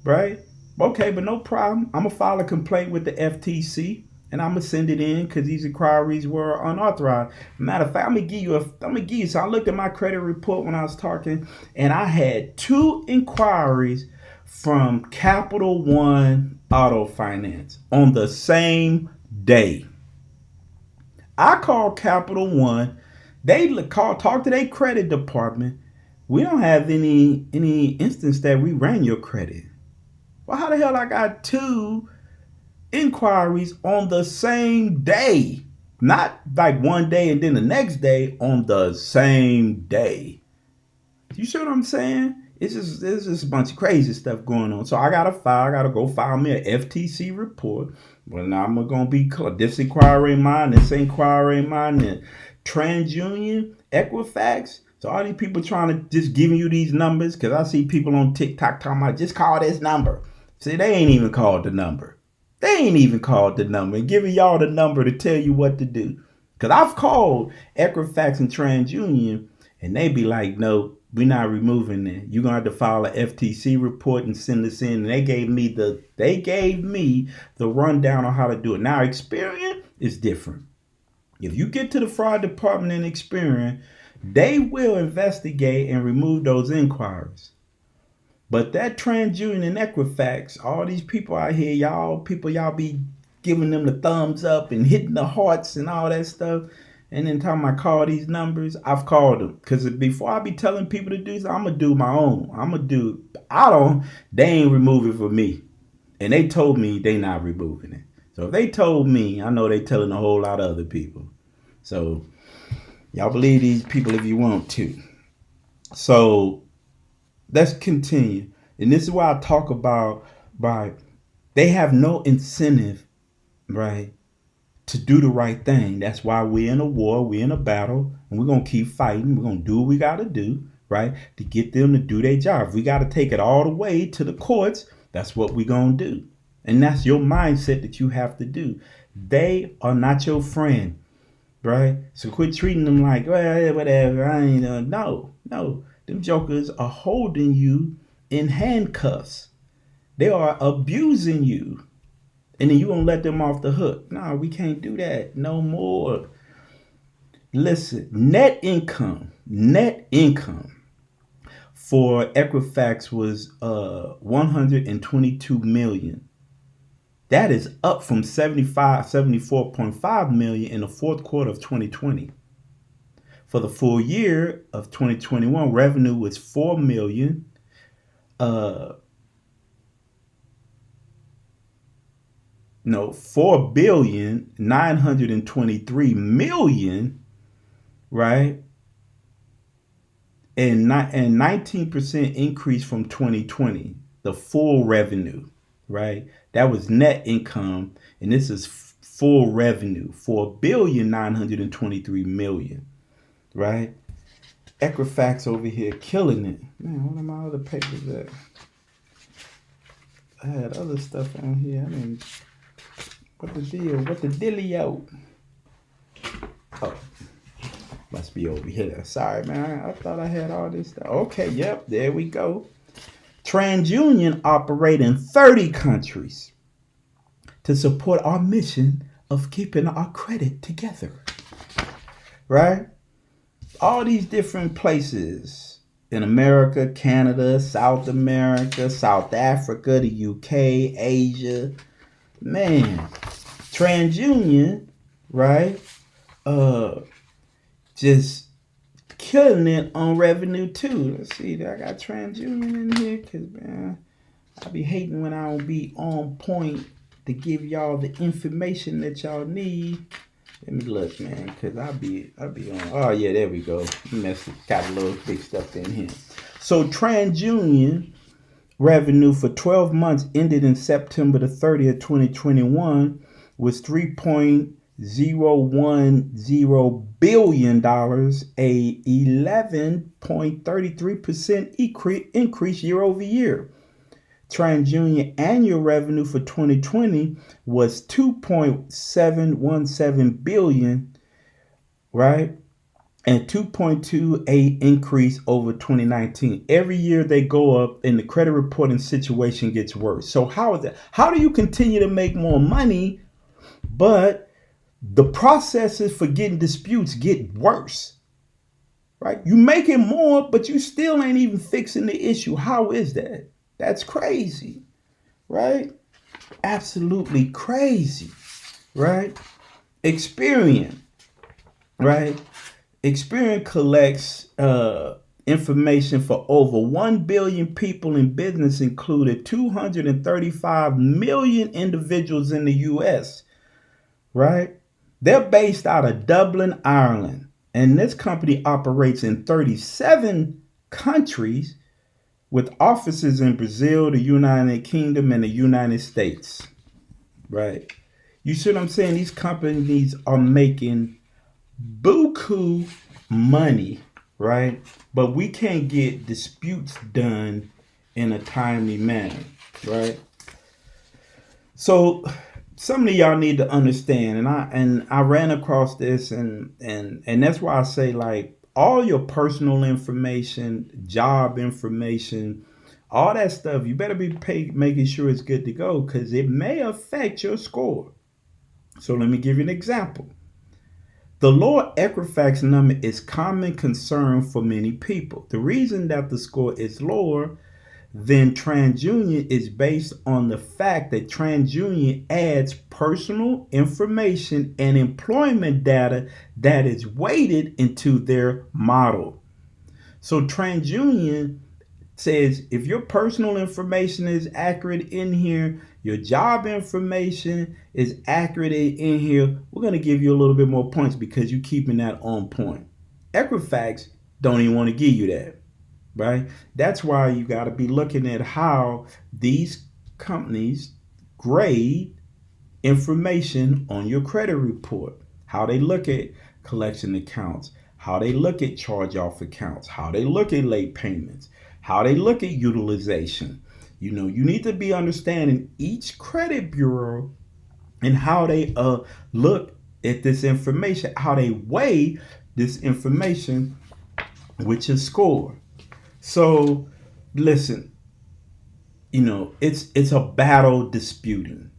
right? Okay, but no problem. I'm gonna file a complaint with the FTC and I'm gonna send it in because these inquiries were unauthorized. Matter of fact, I'm gonna give you. So I looked at my credit report when I was talking, and I had 2 inquiries from Capital One Auto Finance on the same day. I called Capital One. They talk to their credit department. We don't have any instance that we ran your credit. Well, how the hell I got 2 inquiries on the same day? Not like one day and then the next day, on the same day. You see what I'm saying? It's just a bunch of crazy stuff going on. So I gotta go file me an FTC report. Well, now I'm gonna be this inquiry ain't mine, this inquiry ain't mine, and Transunion, Equifax. So all these people trying to just giving you these numbers, because I see people on TikTok talking about just call this number. See, they ain't even called the number. They ain't even called the number and giving y'all the number to tell you what to do. Because I've called Equifax and Transunion, and they be like, no, we're not removing it. You're gonna have to file an FTC report and send this in. And they gave me the rundown on how to do it. Now, Experian is different. If you get to the fraud department in Experian, they will investigate and remove those inquiries. But that Transunion and Equifax, all these people out here, y'all be giving them the thumbs up and hitting the hearts and all that stuff. And then time I call these numbers, I've called them. Because before I be telling people to do something, I'm going to do my own. They ain't remove it for me. And they told me they not removing it. So if they told me, I know they telling a whole lot of other people. So y'all believe these people if you want to. So let's continue. And this is why I talk about, right, they have no incentive, right, to do the right thing. That's why we're in a war, we're in a battle, and we're going to keep fighting. We're going to do what we got to do, right, to get them to do their job. If we got to take it all the way to the courts, that's what we're going to do. And that's your mindset that you have to do. They are not your friend, right? So quit treating them like, well, whatever, I ain't, no. Them jokers are holding you in handcuffs. They are abusing you. And then you gonna let them off the hook. No, we can't do that no more. Listen, net income for Equifax was 122 million. That is up from 74.5 million in the fourth quarter of 2020. For the full year of 2021, revenue was 4 million. 4,923,000,000, right? And 19% increase from 2020, the full revenue, right? That was net income, and this is full revenue, 4,923,000,000, right? Equifax over here killing it. Man, what are my other papers at? I had other stuff on here. I mean, what the deal? What the dealio? Oh, must be over here. Sorry, man. I thought I had all this stuff. Okay, yep, there we go. Transunion operate in 30 countries to support our mission of keeping our credit together. Right? All these different places in America, Canada, South America, South Africa, the UK, Asia. Man, Transunion, right? Just killing it on revenue too. Let's see, I got Transunion in here because, man, I be hating when I don't be on point to give y'all the information that y'all need. Let me look, man, because I be on. Oh yeah, there we go. Got a little big stuff in here. So Transunion revenue for 12 months ended in September the 30th, 2021 was $3.010 billion, a 11.33% increase year over year. Transunion annual revenue for 2020 was $2.717 billion, right? And 2.28 increase over 2019. Every year they go up and the credit reporting situation gets worse. So how is that? How do you continue to make more money, but the processes for getting disputes get worse? Right? You making more, but you still ain't even fixing the issue. How is that? That's crazy, right? Absolutely crazy, right? Experian, right? Experian collects information for over 1 billion people in business, included 235 million individuals in the U.S., right? They're based out of Dublin, Ireland. And this company operates in 37 countries with offices in Brazil, the United Kingdom, and the United States. Right? You see what I'm saying? These companies are making buku money, right? But we can't get disputes done in a timely manner, right? So some of y'all need to understand, and I ran across this, and that's why I say, like, all your personal information, job information, all that stuff, you better be making sure it's good to go, because it may affect your score. So let me give you an example. The lower Equifax number is common concern for many people. The reason that the score is lower than Transunion is based on the fact that Transunion adds personal information and employment data that is weighted into their model. So Transunion says if your personal information is accurate in here, your job information is accurate in here, we're going to give you a little bit more points because you're keeping that on point. Equifax don't even want to give you that, right? That's why you got to be looking at how these companies grade information on your credit report, how they look at collection accounts, how they look at charge-off accounts, how they look at late payments, how they look at utilization. You know, you need to be understanding each credit bureau and how they look at this information, how they weigh this information, which is score. So listen, you know, it's a battle disputing,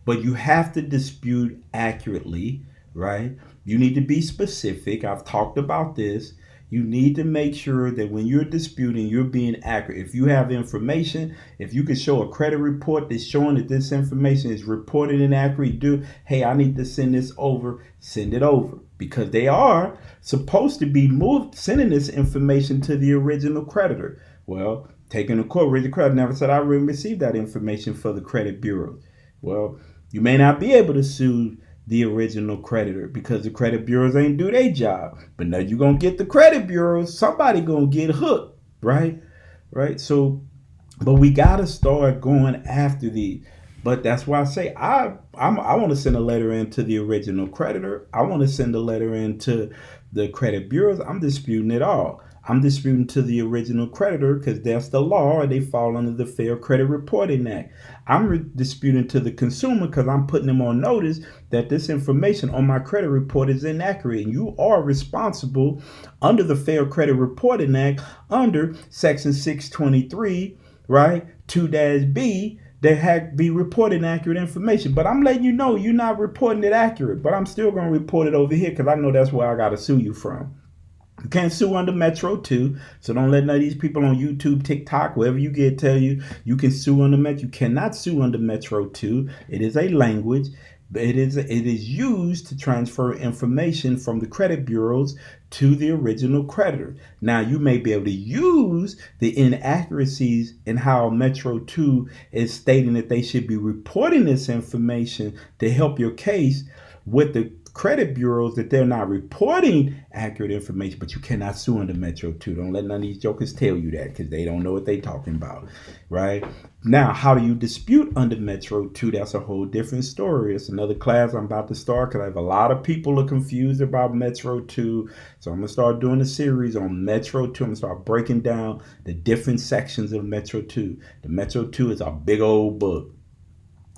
but you have to dispute accurately, right? You need to be specific. I've talked about this. You need to make sure that when you're disputing, you're being accurate. If you have information, if you can show a credit report that's showing that this information is reported inaccurate, hey, I need to send this over, send it over. Because they are supposed to be sending this information to the original creditor. Well, taking a court, original creditor never said I received that information for the credit bureau. Well, you may not be able to sue the original creditor because the credit bureaus ain't do their job. But now you're going to get the credit bureaus. Somebody going to get hooked, right? Right? So, but we got to start going after these. But that's why I say I want to send a letter in to the original creditor. I want to send a letter in to the credit bureaus. I'm disputing it all. I'm disputing to the original creditor because that's the law and they fall under the Fair Credit Reporting Act. I'm disputing to the consumer because I'm putting them on notice that this information on my credit report is inaccurate. And you are responsible under the Fair Credit Reporting Act under Section 623, right, 2-B, that be reporting accurate information. But I'm letting you know you're not reporting it accurate. But I'm still going to report it over here because I know that's where I got to sue you from. You can't sue under Metro 2, so don't let none of these people on YouTube, TikTok, wherever you get tell you you can sue under Metro. You cannot sue under Metro 2. It is a language. It is used to transfer information from the credit bureaus to the original creditor. Now, you may be able to use the inaccuracies in how Metro 2 is stating that they should be reporting this information to help your case with the credit bureaus that they're not reporting accurate information, but you cannot sue under Metro 2. Don't let none of these jokers tell you that because they don't know what they're talking about, right? Now, how do you dispute under Metro 2? That's a whole different story. It's another class I'm about to start because I have a lot of people are confused about Metro 2. So I'm going to start doing a series on Metro 2. I'm going to start breaking down the different sections of Metro 2. The Metro 2 is a big old book.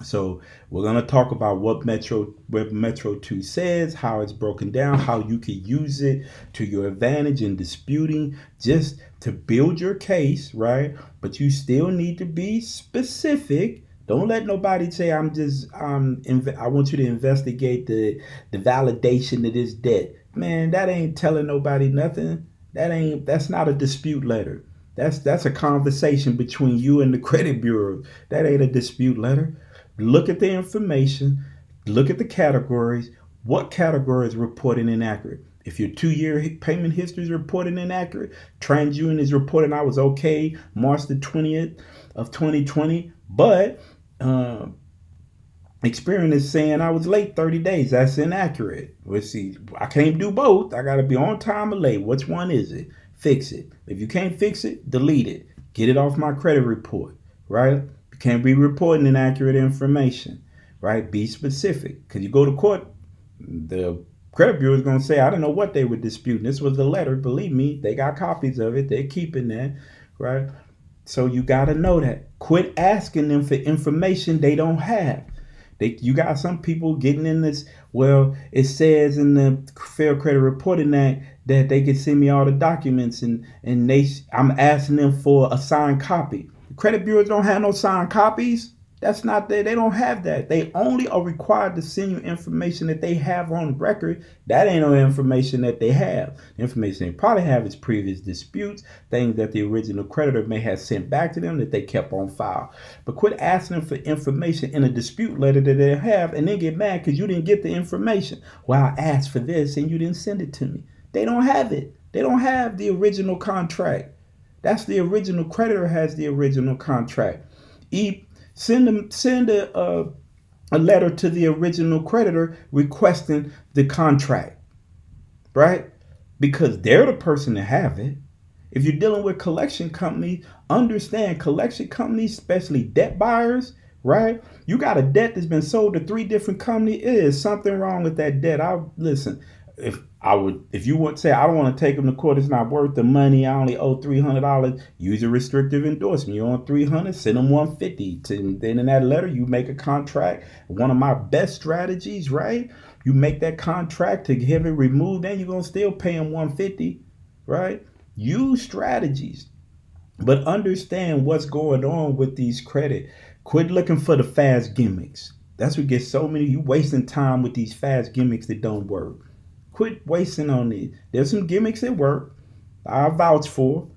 So we're going to talk about what Metro 2 says, how it's broken down, how you can use it to your advantage in disputing just to build your case, right? But you still need to be specific. Don't let nobody say I want you to investigate the validation of this debt. Man, that ain't telling nobody nothing. That's not a dispute letter. That's a conversation between you and the credit bureau. That ain't a dispute letter. Look at the information, look at the categories. What category is reporting inaccurate? If your 2-year payment history is reporting inaccurate, TransUnion is reporting I was okay March the 20th of 2020, but Experian is saying I was late 30 days. That's inaccurate. Let's see. I can't do both. I got to be on time or late. Which one is it? Fix it. If you can't fix it, delete it. Get it off my credit report, right? You can't be reporting inaccurate information, right? Be specific. Because you go to court, the credit bureau is going to say, I don't know what they were disputing. This was the letter. Believe me, they got copies of it. They're keeping that, right? So you got to know that. Quit asking them for information they don't have. You got some people getting in this. Well, it says in the Fair Credit Reporting Act that they can send me all the documents, and I'm asking them for a signed copy. The credit bureaus don't have no signed copies. That's not there. They don't have that. They only are required to send you information that they have on record. That ain't no information that they have. The information they probably have is previous disputes, things that the original creditor may have sent back to them that they kept on file. But quit asking them for information in a dispute letter that they have and then get mad because you didn't get the information. Well, I asked for this and you didn't send it to me. They don't have it. They don't have the original contract. That's the original creditor has the original contract. Send a letter to the original creditor requesting the contract, right? Because they're the person that have it. If you're dealing with collection companies, understand collection companies, especially debt buyers, right? You got a debt that's been sold to 3 different companies. It is something wrong with that debt. Listen. If you would say I don't want to take them to court, it's not worth the money. I only owe $300. Use a restrictive endorsement. You owe $300, send them $150. Then in that letter, you make a contract. One of my best strategies, right? You make that contract to have it removed, and you're gonna still pay them $150, right? Use strategies, but understand what's going on with these credit. Quit looking for the fast gimmicks. That's what gets so many. You wasting time with these fast gimmicks that don't work. Quit wasting on these. There's some gimmicks that work. I vouch for.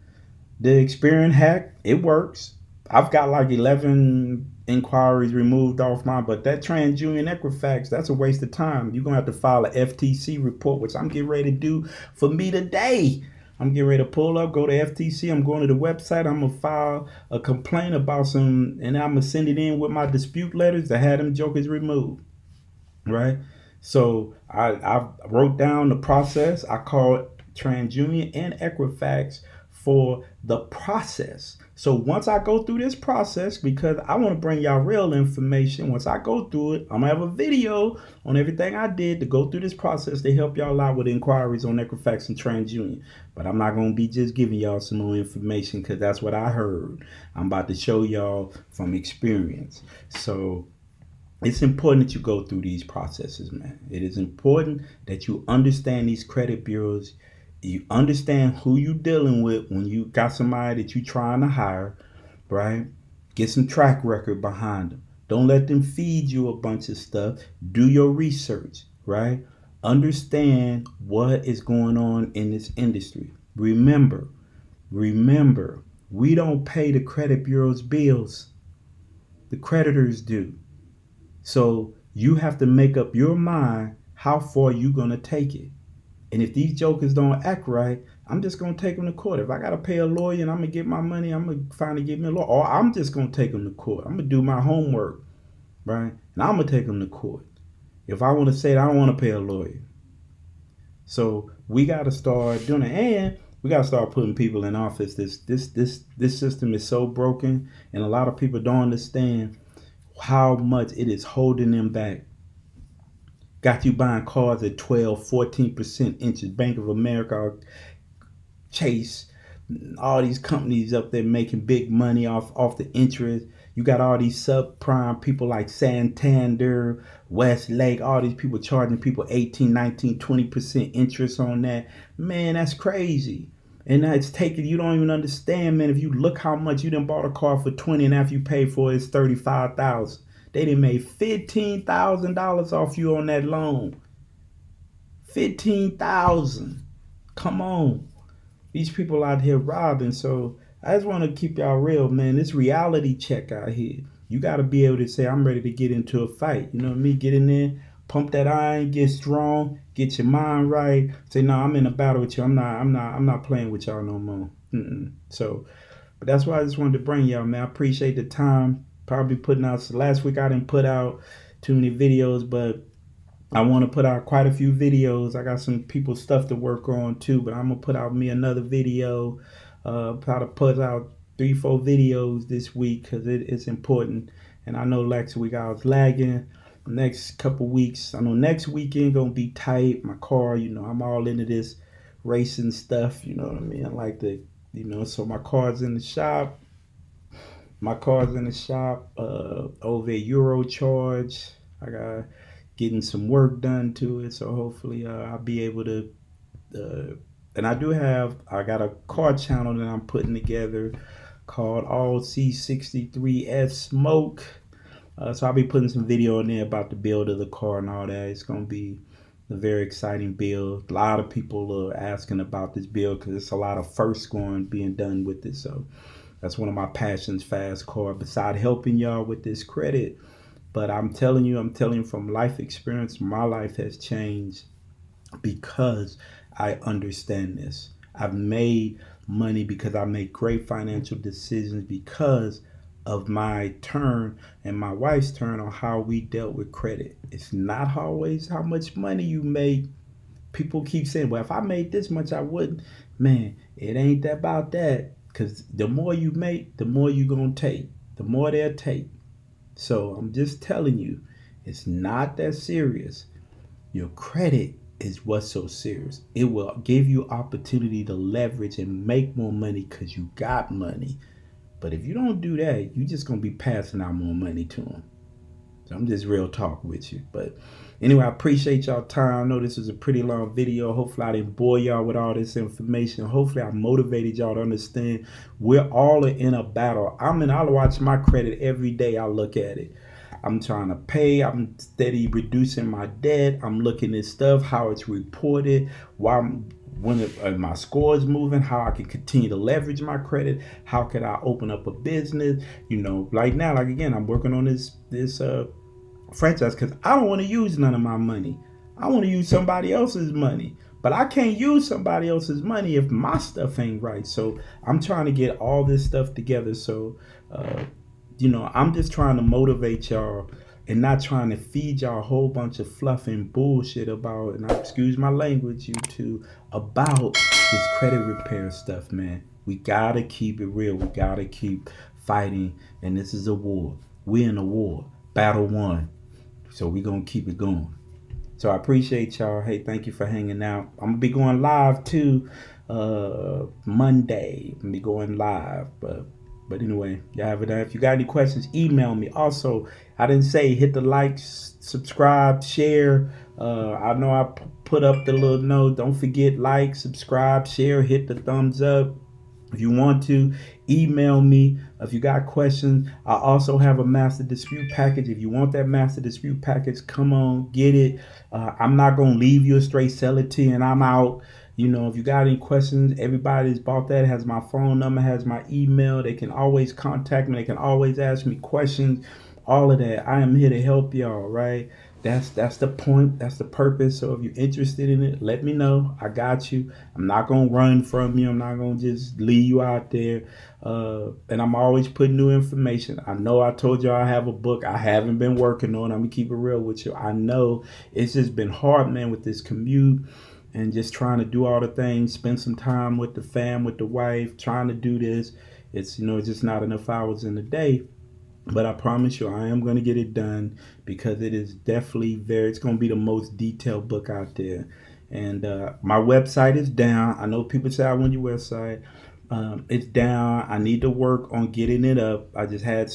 The Experian hack, it works. I've got like 11 inquiries removed off mine, but that Transunion Equifax, that's a waste of time. You're going to have to file a FTC report, which I'm getting ready to do for me today. I'm getting ready to pull up, go to FTC. I'm going to the website. I'm going to file a complaint about some, and I'm going to send it in with my dispute letters to have them jokers removed, right? So I wrote down the process. I called TransUnion and Equifax for the process. So once I go through this process, because I want to bring y'all real information, once I go through it, I'm going to have a video on everything I did to go through this process to help y'all out with inquiries on Equifax and TransUnion. But I'm not going to be just giving y'all some more information because that's what I heard. I'm about to show y'all from experience. So it's important that you go through these processes, man. It is important that you understand these credit bureaus. You understand who you dealing with when you got somebody that you trying to hire, right? Get some track record behind them. Don't let them feed you a bunch of stuff. Do your research, right? Understand what is going on in this industry. Remember, we don't pay the credit bureau's bills. The creditors do. So you have to make up your mind how far you're going to take it. And if these jokers don't act right, I'm just going to take them to court. If I got to pay a lawyer and I'm going to get my money, I'm going to finally get me a lawyer. Or I'm just going to take them to court. I'm going to do my homework, right? And I'm going to take them to court. If I want to say that, I don't want to pay a lawyer. So we got to start doing it. And we got to start putting people in office. This system is so broken. And a lot of people don't understand how much it is holding them back. Got you buying cars at 12-14% interest. Bank of America, Chase, all these companies up there making big money off the interest. You got all these subprime people like Santander, Westlake, all these people charging people 18, 19, 20% interest on that. Man, that's crazy. And it's taking, you don't even understand, man. If you look how much you done bought a car for 20 and after you pay for it, it's 35,000. They done made $15,000 off you on that loan. 15,000. Come on. These people out here robbing. So I just want to keep y'all real, man. This reality check out here. You got to be able to say, I'm ready to get into a fight. You know what I mean? Get in there, pump that iron, get strong, get your mind right. Say, no, I'm in a battle with you. I'm not playing with y'all no more. So, but that's why I just wanted to bring y'all, man. I appreciate the time. Probably putting out, last week I didn't put out too many videos, but I want to put out quite a few videos. I got some people stuff to work on too, but I'm gonna put out me another video. Try to put out 3-4 videos this week because it's important. And I know next week I was lagging. Next couple weeks, I know next weekend gonna be tight. My car, I'm all into this racing stuff. You know what I mean? I like to, so my car's in the shop. Over at Eurocharge. I got getting some work done to it, so hopefully I'll be able to. And I got a car channel that I'm putting together called All C63S Smoke. So I'll be putting some video in there about the build of the car and all that. It's gonna be a very exciting build. A lot of people are asking about this build because it's a lot of firsts being done with it. So that's one of my passions, fast car. Besides helping y'all with this credit, but I'm telling you from life experience, my life has changed because I understand this. I've made money because I made great financial decisions because of my turn and my wife's turn on how we dealt with credit. It's not always how much money you make. People keep saying, well, if I made this much, I wouldn't. Man, it ain't about that. Because the more you make, the more you're going to take. The more they'll take. So I'm just telling you, it's not that serious. Your credit is what's so serious. It will give you opportunity to leverage and make more money because you got money. But if you don't do that, you're just going to be passing out more money to them. So I'm just real talk with you. But anyway, I appreciate y'all time. I know this is a pretty long video. Hopefully I didn't bore y'all with all this information. Hopefully I motivated y'all to understand we're all in a battle. I watch my credit every day. I look at it. I'm trying to pay. I'm steady reducing my debt. I'm looking at stuff, how it's reported, when my score is moving, how I can continue to leverage my credit, how can I open up a business, like now, again, I'm working on this franchise because I don't want to use none of my money. I want to use somebody else's money, but I can't use somebody else's money if my stuff ain't right. So I'm trying to get all this stuff together. So, I'm just trying to motivate y'all and not trying to feed y'all a whole bunch of fluff and bullshit about, and excuse my language, about this credit repair stuff, man. We gotta keep it real. We gotta keep fighting, and this is a war. We're in a war. Battle won. So we're gonna keep it going. So I appreciate y'all. Hey, thank you for hanging out. I'm gonna be going live too Monday. I'm gonna be going live, but anyway, y'all have it done. If you got any questions, email me. Also, I didn't say hit the like, subscribe, share. I know I put up the little note. Don't forget, like, subscribe, share, hit the thumbs up. If you want to, email me. If you got questions, I also have a master dispute package. If you want that master dispute package, come on, get it. I'm not going to leave you a straight, sell it to you, and I'm out. If you got any questions, everybody's bought that, has my phone number, has my email. They can always contact me. They can always ask me questions, all of that. I am here to help y'all, right? That's the point. That's the purpose. So if you're interested in it, let me know. I got you. I'm not going to run from you. I'm not going to just leave you out there. And I'm always putting new information. I know I told you I have a book I haven't been working on. I'm going to keep it real with you. I know it's just been hard, man, with this commute and just trying to do all the things, spend some time with the fam, with the wife, trying to do this. It's, just not enough hours in the day. But I promise you, I am going to get it done because it is definitely it's going to be the most detailed book out there. And my website is down. I know people say I want your website. It's down. I need to work on getting it up. I just had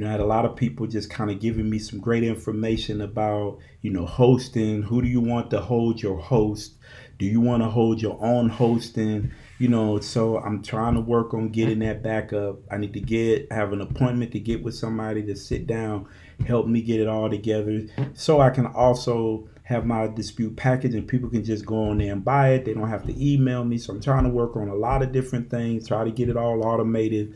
I had a lot of people just kind of giving me some great information about, hosting. Who do you want to hold your host? Do you want to hold your own hosting? So I'm trying to work on getting that back up. I need to have an appointment to get with somebody to sit down, help me get it all together so I can also have my dispute package and people can just go on there and buy it. They don't have to email me. So I'm trying to work on a lot of different things, try to get it all automated,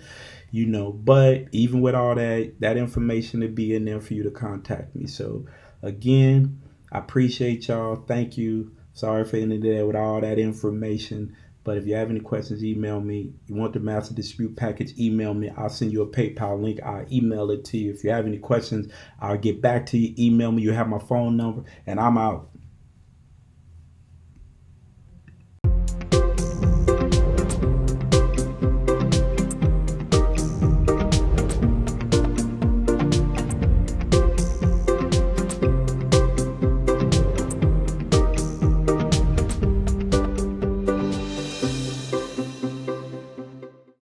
but even with all that information to be in there for you to contact me. So again, I appreciate y'all. Thank you. Sorry for ending there with all that information. But if you have any questions, email me. You want the master dispute package, email me. I'll send you a PayPal link. I'll email it to you. If you have any questions, I'll get back to you. Email me. You have my phone number, and I'm out.